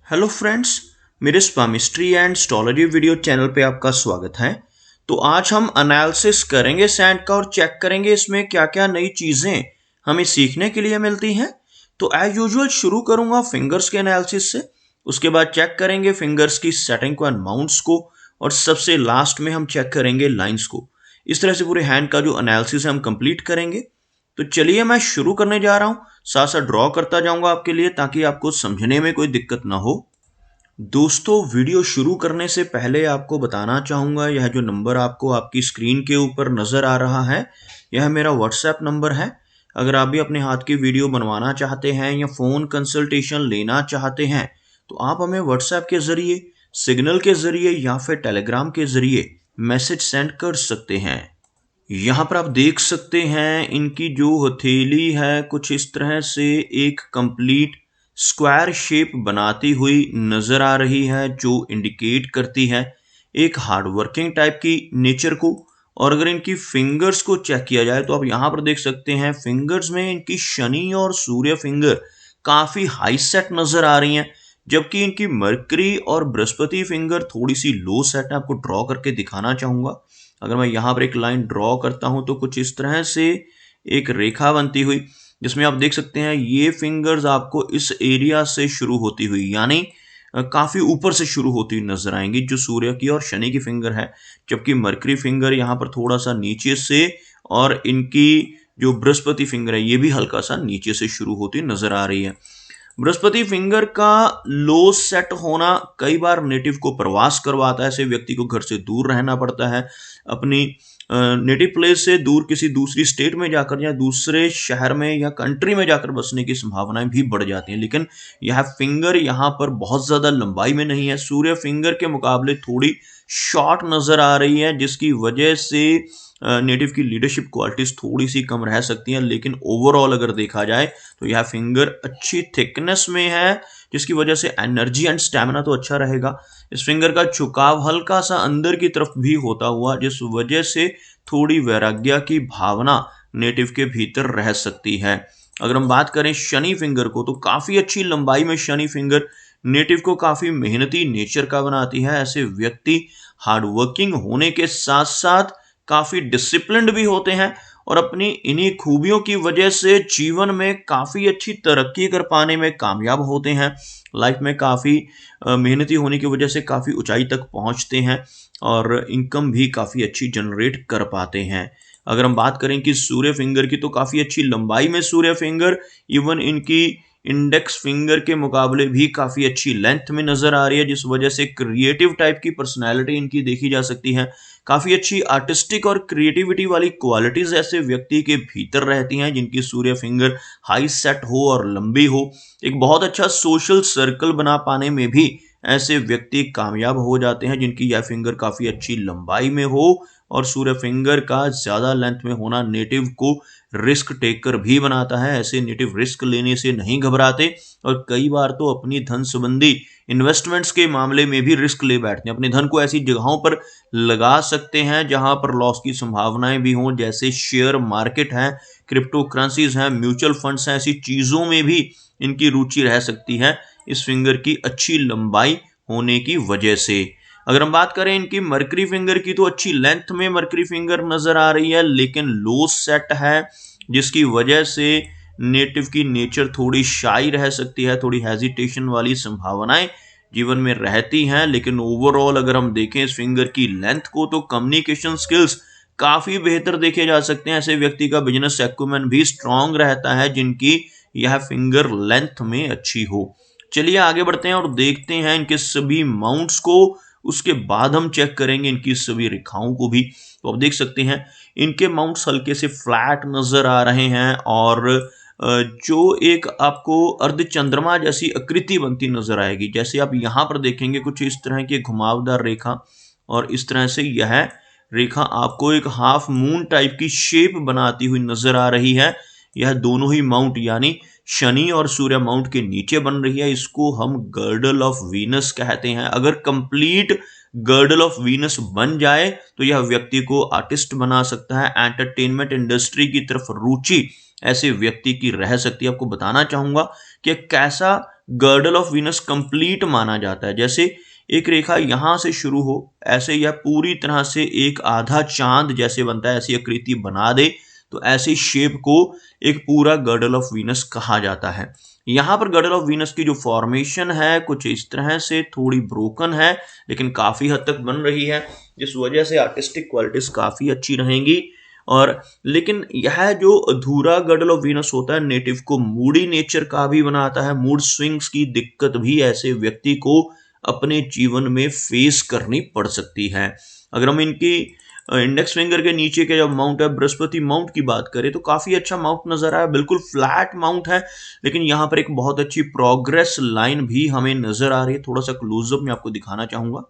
Hello friends, मेरे स्पामिस्ट्री and astrology video channel पे आपका स्वागत है। तो आज हम एनालिसिस करेंगे सैंड का और चेक करेंगे इसमें क्या क्या नई चीज़ें हमें सीखने के लिए मिलती हैं। तो एज यूजुअल शुरू करूंगा फिंगर्स के एनालिसिस से, उसके बाद चेक करेंगे फिंगर्स की सेटिंग को एंड माउंट्स को, और सबसे लास्ट में हम चेक करेंगे लाइंस को। इस तरह से पूरे हैंड का जो एनालिसिस है हम कंप्लीट करेंगे। तो चलिए मैं शुरू करने जा रहा हूं, साथ साथ ड्रॉ करता जाऊंगा आपके लिए ताकि आपको समझने में कोई दिक्कत ना हो। दोस्तों, वीडियो शुरू करने से पहले आपको बताना चाहूँगा, यह जो नंबर आपको आपकी स्क्रीन के ऊपर नज़र आ रहा है, यह मेरा व्हाट्सएप नंबर है। अगर आप भी अपने हाथ की वीडियो बनवाना चाहते हैं या फ़ोन कंसल्टेशन लेना चाहते हैं तो आप हमें व्हाट्सएप के ज़रिए, सिग्नल के ज़रिए या फिर टेलीग्राम के ज़रिए मैसेज सेंड कर सकते हैं। यहाँ पर आप देख सकते हैं इनकी जो हथेली है कुछ इस तरह से एक कंप्लीट स्क्वायर शेप बनाती हुई नजर आ रही है, जो इंडिकेट करती है एक हार्डवर्किंग टाइप की नेचर को। और अगर इनकी फिंगर्स को चेक किया जाए तो आप यहाँ पर देख सकते हैं फिंगर्स में इनकी शनि और सूर्य फिंगर काफी हाई सेट नजर आ रही हैं, जबकि इनकी मरकरी और बृहस्पति फिंगर थोड़ी सी लो सेट है। आपको ड्रॉ करके दिखाना चाहूंगा। अगर मैं यहाँ पर एक लाइन ड्रॉ करता हूं तो कुछ इस तरह से एक रेखा बनती हुई, जिसमें आप देख सकते हैं ये फिंगर्स आपको इस एरिया से शुरू होती हुई, यानी काफी ऊपर से शुरू होती हुई नजर आएंगी, जो सूर्य की और शनि की फिंगर है। जबकि मरकरी फिंगर यहाँ पर थोड़ा सा नीचे से, और इनकी जो बृहस्पति फिंगर है ये भी हल्का सा नीचे से शुरू होती नजर आ रही है। बृहस्पति फिंगर का लो सेट होना कई बार नेटिव को प्रवास करवाता है। ऐसे व्यक्ति को घर से दूर रहना पड़ता है, अपनी नेटिव प्लेस से दूर किसी दूसरी स्टेट में जाकर या दूसरे शहर में या कंट्री में जाकर बसने की संभावनाएं भी बढ़ जाती हैं। लेकिन यह फिंगर यहाँ पर बहुत ज़्यादा लंबाई में नहीं है, सूर्य फिंगर के मुकाबले थोड़ी शॉर्ट नज़र आ रही है, जिसकी वजह से नेटिव की लीडरशिप क्वालिटीज थोड़ी सी कम रह सकती हैं। लेकिन ओवरऑल अगर देखा जाए तो यह फिंगर अच्छी थिकनेस में है, जिसकी वजह से एनर्जी एंड स्टैमिना तो अच्छा रहेगा। इस फिंगर का झुकाव हल्का सा अंदर की तरफ भी होता हुआ, जिस वजह से थोड़ी वैराग्य की भावना नेटिव के भीतर रह सकती है। अगर हम बात करें शनि फिंगर को, तो काफी अच्छी लंबाई में शनि फिंगर नेटिव को काफी मेहनती नेचर का बनाती है। ऐसे व्यक्ति हार्डवर्किंग होने के साथ साथ काफी डिसिप्लिन्ड भी होते हैं, और अपनी इन्हीं खूबियों की वजह से जीवन में काफी अच्छी तरक्की कर पाने में कामयाब होते हैं। लाइफ में काफी मेहनती होने की वजह से काफी ऊंचाई तक पहुंचते हैं और इनकम भी काफी अच्छी जनरेट कर पाते हैं। अगर हम बात करें कि सूर्य फिंगर की, तो काफी अच्छी लंबाई में सूर्य फिंगर इवन इनकी इंडेक्स फिंगर के मुकाबले भी काफी अच्छी लेंथ में नजर आ रही है, जिस वजह से क्रिएटिव टाइप की पर्सनैलिटी इनकी देखी जा सकती है। काफी अच्छी आर्टिस्टिक और क्रिएटिविटी वाली क्वालिटीज ऐसे व्यक्ति के भीतर रहती हैं जिनकी सूर्य फिंगर हाई सेट हो और लंबी हो। एक बहुत अच्छा सोशल सर्कल बना पाने में भी ऐसे व्यक्ति कामयाब हो जाते हैं जिनकी यह फिंगर काफी अच्छी लंबाई में हो। और सूर्य फिंगर का ज्यादा लेंथ में होना नेटिव को रिस्क टेकर भी बनाता है। ऐसे नेटिव रिस्क लेने से नहीं घबराते, और कई बार तो अपनी धन संबंधी इन्वेस्टमेंट्स के मामले में भी रिस्क ले बैठते हैं। अपने धन को ऐसी जगहों पर लगा सकते हैं जहां पर लॉस की संभावनाएं भी हों, जैसे शेयर मार्केट है, क्रिप्टो करेंसीज हैं, म्यूचुअल फंड्स हैं। ऐसी चीजों में भी इनकी रुचि रह सकती है इस फिंगर की अच्छी लंबाई होने की वजह से। अगर हम बात करें इनकी मरकरी फिंगर की, तो अच्छी लेंथ में मरकरी फिंगर नजर आ रही है, लेकिन लो सेट है, जिसकी वजह से नेटिव की नेचर थोड़ी शाई रह सकती है। थोड़ी हेजिटेशन वाली संभावनाएं जीवन में रहती हैं। लेकिन ओवरऑल अगर हम देखें इस फिंगर की लेंथ को, तो कम्युनिकेशन स्किल्स काफी बेहतर देखे जा सकते हैं। ऐसे व्यक्ति का बिजनेस एक्यूमेन भी स्ट्रांग रहता है जिनकी यह फिंगर लेंथ में अच्छी हो। चलिए आगे बढ़ते हैं और देखते हैं इनके सभी माउंट्स को। उसके बाद हम चेक करेंगे इनकी सभी रेखाओं को भी। तो आप देख सकते हैं इनके माउंट्स हल्के से फ्लैट नजर आ रहे हैं, और जो एक आपको अर्ध चंद्रमा जैसी आकृति बनती नजर आएगी। जैसे आप यहाँ पर देखेंगे कुछ इस तरह की घुमावदार रेखा, और इस तरह से यह रेखा आपको एक हाफ मून टाइप की शेप बनाती हुई नजर आ रही है। यह दोनों ही माउंट यानी शनि और सूर्य माउंट के नीचे बन रही है। इसको हम गर्डल ऑफ वीनस कहते हैं। अगर कंप्लीट गर्डल ऑफ वीनस बन जाए तो यह व्यक्ति को आर्टिस्ट बना सकता है। एंटरटेनमेंट इंडस्ट्री की तरफ रुचि ऐसे व्यक्ति की रह सकती है। आपको बताना चाहूंगा कि कैसा गर्डल ऑफ वीनस कंप्लीट माना जाता है। जैसे एक रेखा यहां से शुरू हो, ऐसे यह पूरी तरह से एक आधा चांद जैसे बनता है, ऐसी आकृति बना दे, तो ऐसी शेप को एक पूरा गर्डल ऑफ वीनस कहा जाता है। यहाँ पर गर्डल ऑफ वीनस की जो फॉर्मेशन है कुछ इस तरह से थोड़ी ब्रोकन है, लेकिन काफी हद तक बन रही है, जिस वजह से आर्टिस्टिक क्वालिटीज काफी अच्छी रहेंगी। और लेकिन यह जो अधूरा गर्डल ऑफ वीनस होता है नेटिव को मूडी नेचर का भी बनाता है। मूड स्विंग्स की दिक्कत भी ऐसे व्यक्ति को अपने जीवन में फेस करनी पड़ सकती है। अगर हम इनकी इंडेक्स फिंगर के नीचे के जब माउंट है बृहस्पति माउंट की बात करें तो काफी अच्छा माउंट नजर आया, बिल्कुल फ्लैट माउंट है, लेकिन यहाँ पर एक बहुत अच्छी प्रोग्रेस लाइन भी हमें नजर आ रही है। थोड़ा सा क्लोजअप में आपको दिखाना चाहूंगा।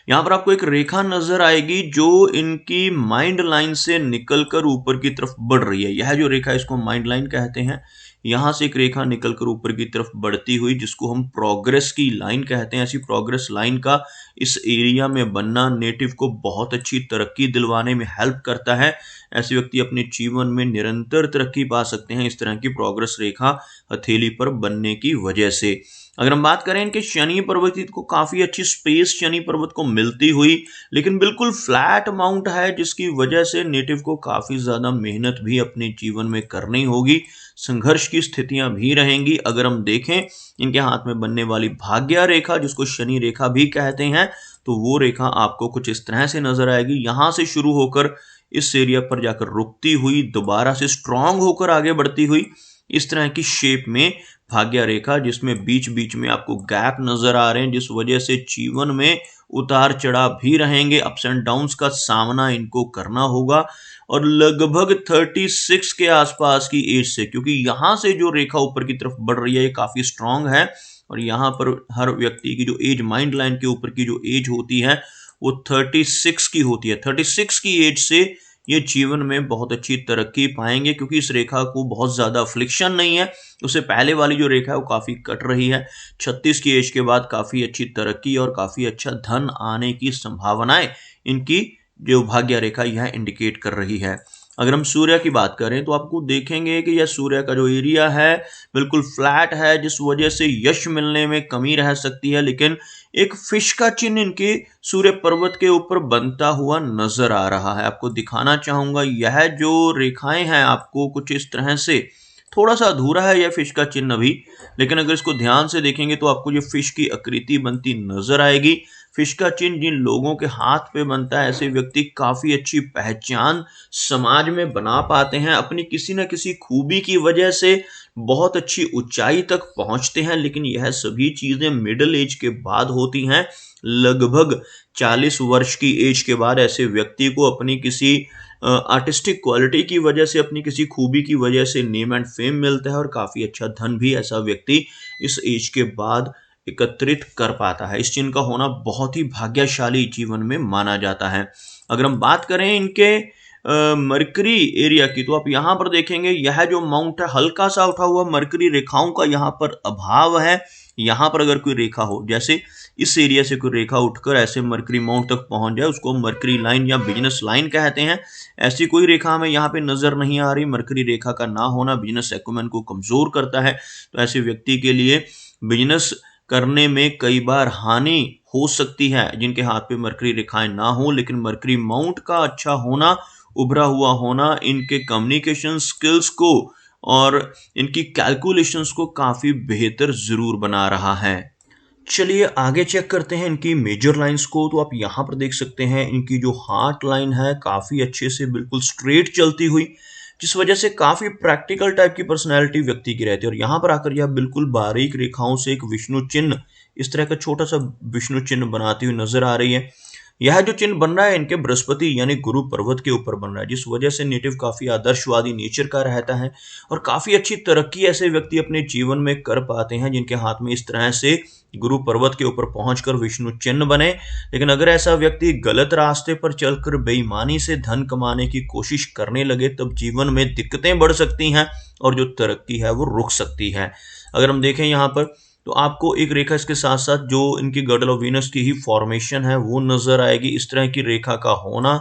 यहाँ पर आपको एक रेखा नजर आएगी जो इनकी माइंड लाइन से निकलकर ऊपर की तरफ बढ़ रही है। यह जो रेखा है इसको माइंड लाइन कहते हैं। यहां से एक रेखा निकलकर ऊपर की तरफ बढ़ती हुई जिसको हम प्रोग्रेस की लाइन कहते हैं। ऐसी प्रोग्रेस लाइन का इस एरिया में बनना नेटिव को बहुत अच्छी तरक्की दिलवाने में हेल्प करता है। ऐसे व्यक्ति अपने जीवन में निरंतर तरक्की पा सकते हैं इस तरह की प्रोग्रेस रेखा हथेली पर बनने की वजह से। अगर हम बात करें इनके शनि पर्वत की तो काफी अच्छी स्पेस शनि पर्वत को मिलती हुई, लेकिन बिल्कुल फ्लैट माउंट है, जिसकी वजह से नेटिव को काफी ज्यादा मेहनत भी अपने जीवन में करनी होगी। संघर्ष की स्थितियां भी रहेंगी। अगर हम देखें इनके हाथ में बनने वाली भाग्य रेखा जिसको शनि रेखा भी कहते हैं, तो वो रेखा आपको कुछ इस तरह से नजर आएगी। यहां से शुरू होकर इस एरिया पर जाकर रुकती हुई, दोबारा से स्ट्रांग होकर आगे बढ़ती हुई, इस तरह की शेप में भाग्य रेखा, जिसमें बीच बीच में आपको गैप नजर आ रहे हैं, जिस वजह से जीवन में उतार चढ़ाव भी रहेंगे, अप्स एंड डाउन्स का सामना इनको करना होगा। और लगभग 36 के आसपास की एज से, क्योंकि यहां से जो रेखा ऊपर की तरफ बढ़ रही है ये काफी स्ट्रांग है, और यहाँ पर हर व्यक्ति की जो एज माइंड लाइन के ऊपर की जो एज होती है वो 36 की होती है। 36 की एज से ये जीवन में बहुत अच्छी तरक्की पाएंगे, क्योंकि इस रेखा को बहुत ज्यादा अफ्लिक्शन नहीं है। उससे पहले वाली जो रेखा है वो काफी कट रही है। 36 की एज के बाद काफी अच्छी तरक्की और काफी अच्छा धन आने की संभावनाएं इनकी जो भाग्य रेखा यह इंडिकेट कर रही है। अगर हम सूर्य की बात करें तो आपको देखेंगे कि यह सूर्य का जो एरिया है बिल्कुल फ्लैट है, जिस वजह से यश मिलने में कमी रह सकती है, लेकिन एक फिश का चिन्ह इनके सूर्य पर्वत के ऊपर बनता हुआ नजर आ रहा है। आपको दिखाना चाहूंगा, यह जो रेखाएं हैं आपको कुछ इस तरह से, थोड़ा सा अधूरा है यह फिश का चिन्ह अभी, लेकिन अगर इसको ध्यान से देखेंगे तो आपको ये फिश की आकृति बनती नजर आएगी। फिश का चिन्ह जिन लोगों के हाथ पे बनता है ऐसे व्यक्ति काफी अच्छी पहचान समाज में बना पाते हैं, अपनी किसी न किसी खूबी की वजह से बहुत अच्छी ऊंचाई तक पहुंचते हैं। लेकिन यह सभी चीजें मिडिल एज के बाद होती हैं। लगभग 40 वर्ष की एज के बाद ऐसे व्यक्ति को अपनी किसी आर्टिस्टिक क्वालिटी की वजह से, अपनी किसी खूबी की वजह से नेम एंड फेम मिलता है, और काफी अच्छा धन भी ऐसा व्यक्ति इस एज के बाद एकत्रित कर पाता है। इस चिन्ह का होना बहुत ही भाग्यशाली जीवन में माना जाता है। अगर हम बात करें इनके मरकरी एरिया की तो आप यहां पर देखेंगे यह जो माउंट है हल्का सा उठा हुआ मरकरी रेखाओं का यहाँ पर अभाव है। यहाँ पर अगर कोई रेखा हो, जैसे इस एरिया से कोई रेखा उठकर ऐसे मरकरी माउंट तक पहुंच जाए, उसको मरकरी लाइन या बिजनेस लाइन कहते हैं। ऐसी कोई रेखा हमें यहाँ पे नजर नहीं आ रही। मरकरी रेखा का ना होना बिजनेस एक्यूमेन को कमजोर करता है, तो ऐसे व्यक्ति के लिए बिजनेस करने में कई बार हानि हो सकती है जिनके हाथ पे मरकरी रेखाएं ना हो। लेकिन मरकरी माउंट का अच्छा होना, उभरा हुआ होना इनके कम्युनिकेशन स्किल्स को और इनकी कैलकुलेशंस को काफी बेहतर जरूर बना रहा है। चलिए आगे चेक करते हैं इनकी मेजर लाइंस को। तो आप यहाँ पर देख सकते हैं इनकी जो हार्ट लाइन है काफी अच्छे से बिल्कुल स्ट्रेट चलती हुई, जिस वजह से काफी प्रैक्टिकल टाइप की पर्सनैलिटी व्यक्ति की रहती है। और यहाँ पर आकर यह बिल्कुल बारीक रेखाओं से एक विष्णु चिन्ह, इस तरह का छोटा सा विष्णु चिन्ह बनाती हुई नजर आ रही है। यह जो चिन्ह बन रहा है इनके बृहस्पति यानी गुरु पर्वत के ऊपर बन रहा है, जिस वजह से नेटिव काफी आदर्शवादी नेचर का रहता है और काफी अच्छी तरक्की ऐसे व्यक्ति अपने जीवन में कर पाते हैं जिनके हाथ में इस तरह से गुरु पर्वत के ऊपर पहुंचकर विष्णु चिन्ह बने। लेकिन अगर ऐसा व्यक्ति गलत रास्ते पर चलकर बेईमानी से धन कमाने की कोशिश करने लगे तब जीवन में दिक्कतें बढ़ सकती हैं और जो तरक्की है वो रुक सकती है। अगर हम देखें यहाँ पर तो आपको एक रेखा इसके साथ साथ जो इनकी गर्डल ऑफ वीनस की ही फॉर्मेशन है वो नजर आएगी। इस तरह की रेखा का होना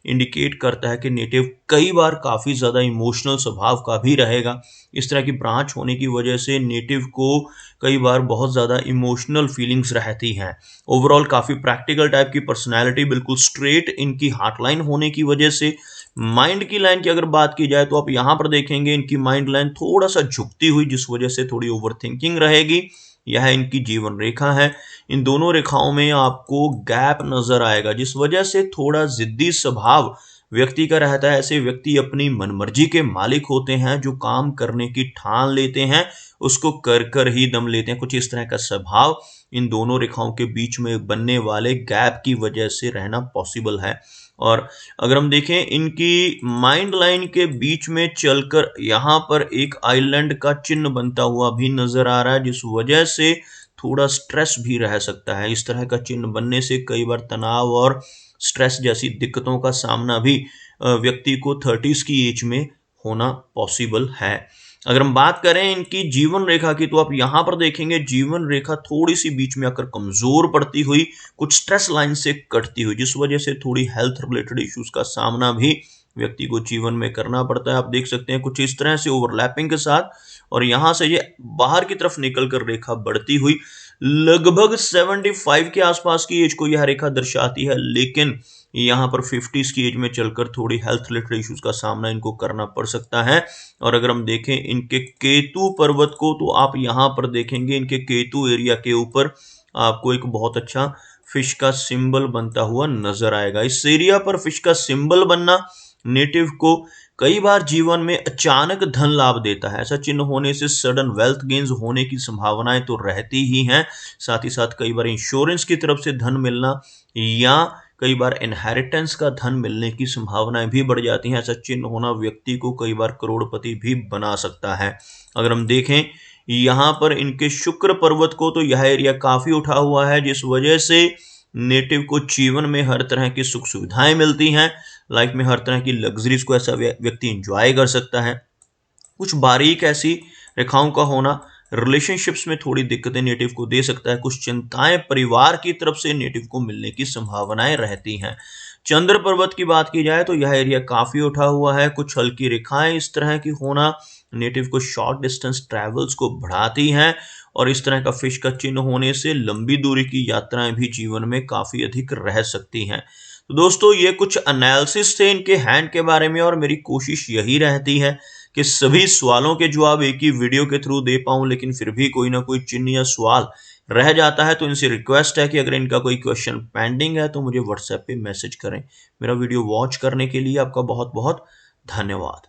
इंडिकेट करता है कि नेटिव कई बार काफ़ी ज़्यादा इमोशनल स्वभाव का भी रहेगा। इस तरह की ब्रांच होने की वजह से नेटिव को कई बार बहुत ज़्यादा इमोशनल फीलिंग्स रहती हैं। ओवरऑल काफ़ी प्रैक्टिकल टाइप की पर्सनैलिटी, बिल्कुल स्ट्रेट इनकी हार्ट लाइन होने की वजह से। माइंड की लाइन की अगर बात की जाए तो आप यहाँ पर देखेंगे इनकी माइंड लाइन थोड़ा सा झुकती हुई, जिस वजह से थोड़ी ओवर थिंकिंग रहेगी। यह इनकी जीवन रेखा है। इन दोनों रेखाओं में आपको गैप नजर आएगा, जिस वजह से थोड़ा जिद्दी स्वभाव व्यक्ति का रहता है। ऐसे व्यक्ति अपनी मनमर्जी के मालिक होते हैं, जो काम करने की ठान लेते हैं उसको कर कर ही दम लेते हैं। कुछ इस तरह का स्वभाव इन दोनों रेखाओं के बीच में बनने वाले गैप की वजह से रहना पॉसिबल है। और अगर हम देखें इनकी माइंड लाइन के बीच में चलकर यहाँ पर एक आइलैंड का चिन्ह बनता हुआ भी नजर आ रहा है, जिस वजह से थोड़ा स्ट्रेस भी रह सकता है। इस तरह का चिन्ह बनने से कई बार तनाव और स्ट्रेस जैसी दिक्कतों का सामना भी व्यक्ति को 30s की एज में होना पॉसिबल है। अगर हम बात करें इनकी जीवन रेखा की, तो आप यहाँ पर देखेंगे जीवन रेखा थोड़ी सी बीच में आकर कमजोर पड़ती हुई, कुछ स्ट्रेस लाइन से कटती हुई, जिस वजह से थोड़ी हेल्थ रिलेटेड इश्यूज का सामना भी व्यक्ति को जीवन में करना पड़ता है। आप देख सकते हैं कुछ इस तरह से ओवरलैपिंग के साथ, और यहां से ये बाहर की तरफ निकलकर रेखा बढ़ती हुई लगभग 75 के आसपास की एज को यह रेखा दर्शाती है। लेकिन यहाँ पर 50s की एज में चलकर थोड़ी हेल्थ रिलेटेड इश्यूज का सामना इनको करना पड़ सकता है। और अगर हम देखें इनके केतु पर्वत को, तो आप यहाँ पर देखेंगे इनके केतु एरिया के ऊपर आपको एक बहुत अच्छा फिश का सिंबल बनता हुआ नजर आएगा। इस एरिया पर फिश का सिंबल बनना नेटिव को कई बार जीवन में अचानक धन लाभ देता है। ऐसा चिन्ह होने से सडन वेल्थ गेन्स होने की संभावनाएं तो रहती ही हैं, साथ ही साथ कई बार इंश्योरेंस की तरफ से धन मिलना या कई बार इनहेरिटेंस का धन मिलने की संभावनाएं भी बढ़ जाती हैं। ऐसा चिन्ह होना व्यक्ति को कई बार करोड़पति भी बना सकता है। अगर हम देखें यहाँ पर इनके शुक्र पर्वत को, तो यह एरिया काफी उठा हुआ है, जिस वजह से नेटिव को जीवन में हर तरह की सुख सुविधाएं मिलती हैं। लाइफ में हर तरह की लग्जरीज को ऐसा व्यक्ति एंजॉय कर सकता है। कुछ बारीक ऐसी रेखाओं का होना रिलेशनशिप्स में थोड़ी दिक्कतें नेटिव को दे सकता है। कुछ चिंताएं परिवार की तरफ से नेटिव को मिलने की संभावनाएं रहती हैं। चंद्र पर्वत की बात की जाए तो यह एरिया काफी उठा हुआ है। कुछ हल्की रेखाएं इस तरह की होना नेटिव को शॉर्ट डिस्टेंस ट्रैवल्स को बढ़ाती हैं, और इस तरह का फिश का चिन्ह होने से लंबी दूरी की यात्राएं भी जीवन में काफी अधिक रह सकती हैं। तो दोस्तों ये कुछ एनालिसिस थे इनके हैंड के बारे में, और मेरी कोशिश यही रहती है कि सभी सवालों के जवाब एक ही वीडियो के थ्रू दे पाऊं, लेकिन फिर भी कोई ना कोई चिन्ह या सवाल रह जाता है। तो इनसे रिक्वेस्ट है कि अगर इनका कोई क्वेश्चन पेंडिंग है तो मुझे व्हाट्सएप पे मैसेज करें। मेरा वीडियो वॉच करने के लिए आपका बहुत बहुत धन्यवाद।